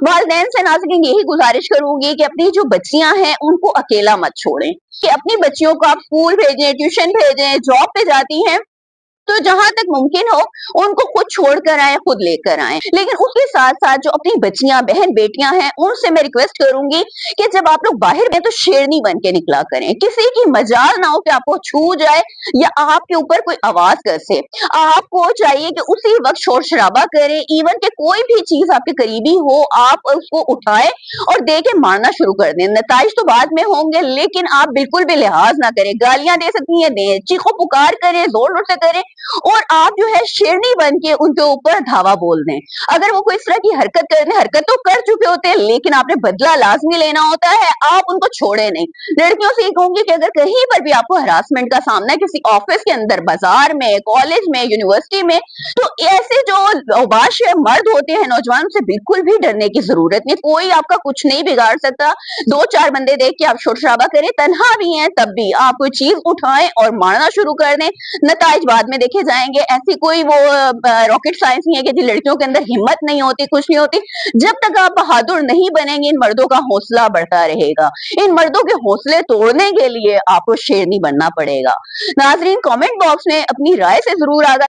वालिदैन से नाज़रीन यही गुजारिश करूंगी कि अपनी जो बच्चियां हैं उनको अकेला मत छोड़ें, कि अपनी बच्चियों को आप स्कूल भेजें, ट्यूशन भेजें, जॉब पे जाती हैं तो जहां तक मुमकिन हो उनको खुद छोड़ कर आए, खुद लेकर आए। लेकिन उसके साथ साथ जो अपनी बच्चियां बहन बेटियां हैं उनसे मैं रिक्वेस्ट करूंगी कि जब आप लोग बाहर में तो शेरनी बन के निकला करें, किसी की मजाल ना हो कि आपको छू जाए या आपके ऊपर कोई आवाज कर से। आपको चाहिए कि उसी वक्त शोर शराबा करें, इवन के कोई भी चीज आपके करीबी हो आप उसको उठाए और दे के मारना शुरू कर दें। नताइज तो बाद में होंगे लेकिन आप बिल्कुल भी लिहाज ना करें, गालियां दे सकती हैं दें, चीखो पुकार करें, जोर जोर से करें और आप जो है शेरनी बन के उनके ऊपर धावा बोल दें। अगर वो कोई इस तरह की हरकत कर रहे, हरकत तो कर चुके होते हैं लेकिन आपने बदला लाजमी लेना होता है, आप उनको छोड़े नहीं। लड़कियों से ये कहूंगी कि अगर कहीं पर भी आपको हरासमेंट का सामना है, किसी ऑफिस के अंदर, बाजार में, कॉलेज में, यूनिवर्सिटी में, तो ऐसे जो औबाश मर्द होते हैं नौजवान, से बिल्कुल भी डरने की जरूरत नहीं। कोई आपका कुछ नहीं बिगाड़ सकता। दो चार बंदे देख के आप शोर शराबा करें, तन्हा भी हैं तब भी आप कोई चीज उठाएं और मारना शुरू कर दें, नताइज बाद में देखे जाएंगे। ऐसी कोई वो रॉकेट साइंस नहीं है कि जी लड़कियों के अंदर हिम्मत नहीं होती, कुछ नहीं होती। जब तक आप बहादुर नहीं बनेंगे इन मर्दों का हौसला बढ़ता रहेगा। इन मर्दों के हौसले तोड़ने के लिए आपको शेरनी बनना पड़ेगा। नाजरीन, कमेंट बॉक्स में अपनी राय से जरूर आगा